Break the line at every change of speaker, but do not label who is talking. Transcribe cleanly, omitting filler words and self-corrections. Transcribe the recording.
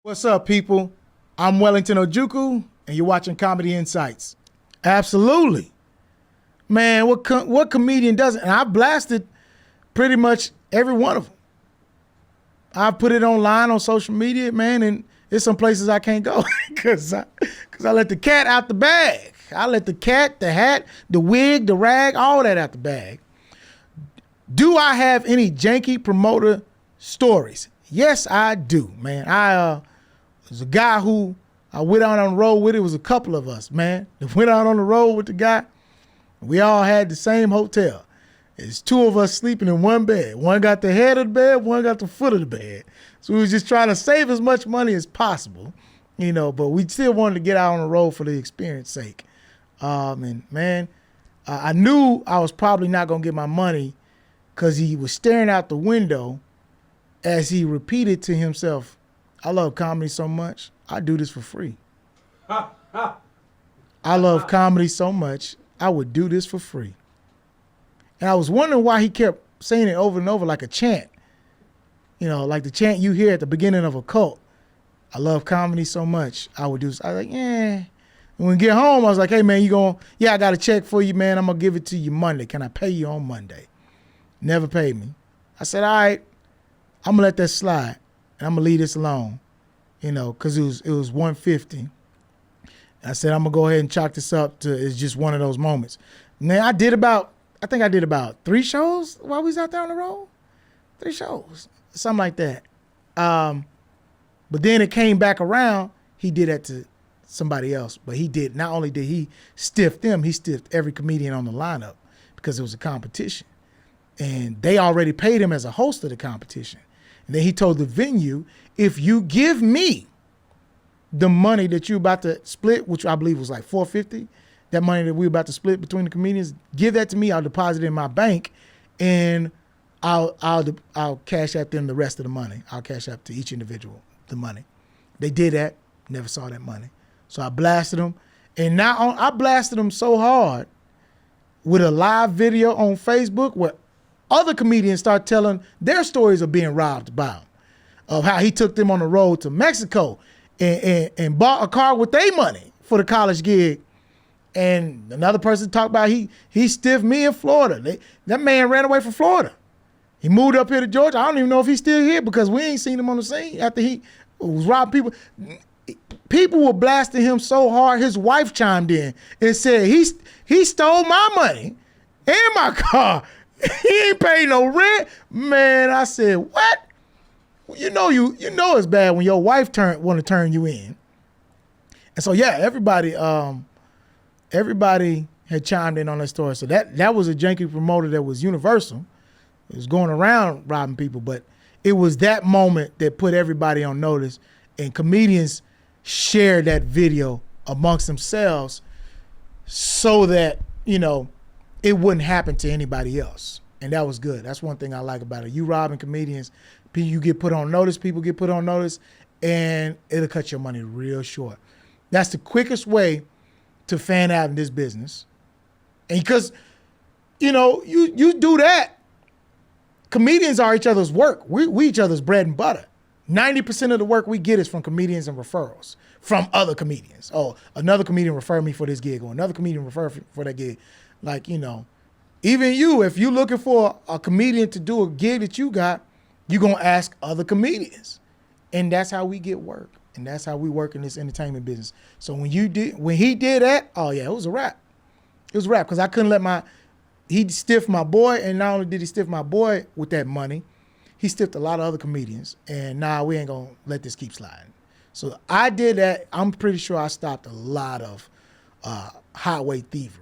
What's up, people? I'm Wellington Ojukwu, and you're watching Comedy Insights. Absolutely. Man, what comedian doesn't? And I blasted pretty much every one of them. I put it online on social media, man, and there's some places I can't go because I let the cat out the bag. I let the cat, the hat, the wig, the rag, all that out the bag. Do I have any janky promoter stories? Yes, I do, man. There's a guy who I went out on the road with. It was a couple of us, man. That went out on the road with the guy. We all had the same hotel. It's two of us sleeping in one bed. One got the head of the bed, one got the foot of the bed. So we was just trying to save as much money as possible, but we still wanted to get out on the road for the experience sake. And man, I knew I was probably not going to get my money because he was staring out the window as he repeated to himself, I love comedy so much, I do this for free. I love comedy so much, I would do this for free. And I was wondering why he kept saying it over and over like a chant. Like the chant you hear at the beginning of a cult. I love comedy so much, I would do this. I was like, And when we get home, I was like, hey, man, I got a check for you, man. I'm going to give it to you Monday. Can I pay you on Monday? Never paid me. I said, all right, I'm going to let that slide. And I'm going to leave this alone, because it was $150. I said, I'm going to go ahead and chalk this up to it's just one of those moments. Now, I think I did about 3 shows while we was out there on the road. 3 shows, something like that. But then it came back around, he did that to somebody else. But not only did he stiff them, he stiffed every comedian on the lineup because it was a competition. And they already paid him as a host of the competition. And then he told the venue, if you give me the money that you're about to split, which I believe was like $450, that money that we're about to split between the comedians, give that to me, I'll deposit it in my bank, and I'll cash out them the rest of the money. I'll cash out to each individual the money. They did that, never saw that money. So I blasted them. And now I blasted them so hard with a live video on Facebook where other comedians start telling their stories of being robbed by him, of how he took them on the road to Mexico and bought a car with their money for the college gig. And another person talked about he stiffed me in Florida. That man ran away from Florida. He moved up here to Georgia. I don't even know if he's still here because we ain't seen him on the scene after he was robbing people. People were blasting him so hard, his wife chimed in and said, he stole my money and my car. He ain't paid no rent. Man, I said, what? You know it's bad when your wife want to turn you in. And so yeah, everybody had chimed in on that story. So that was a janky promoter that was universal. It was going around robbing people, but it was that moment that put everybody on notice, and comedians shared that video amongst themselves so that, it wouldn't happen to anybody else. And that was good. That's one thing I like about it. You robbing comedians, you get put on notice, people get put on notice, and it'll cut your money real short. That's the quickest way to fan out in this business. And because, you do that, comedians are each other's work. We each other's bread and butter. 90% of the work we get is from comedians and referrals from other comedians. Oh, another comedian referred me for this gig, or another comedian referred for that gig. Like, even you, if you're looking for a comedian to do a gig that you got, you're going to ask other comedians. And that's how we get work. And that's how we work in this entertainment business. So when he did that, oh yeah, it was a wrap. It was a wrap because I couldn't he stiffed my boy. And not only did he stiff my boy with that money, he stiffed a lot of other comedians. And we ain't going to let this keep sliding. So I did that. I'm pretty sure I stopped a lot of highway thievery.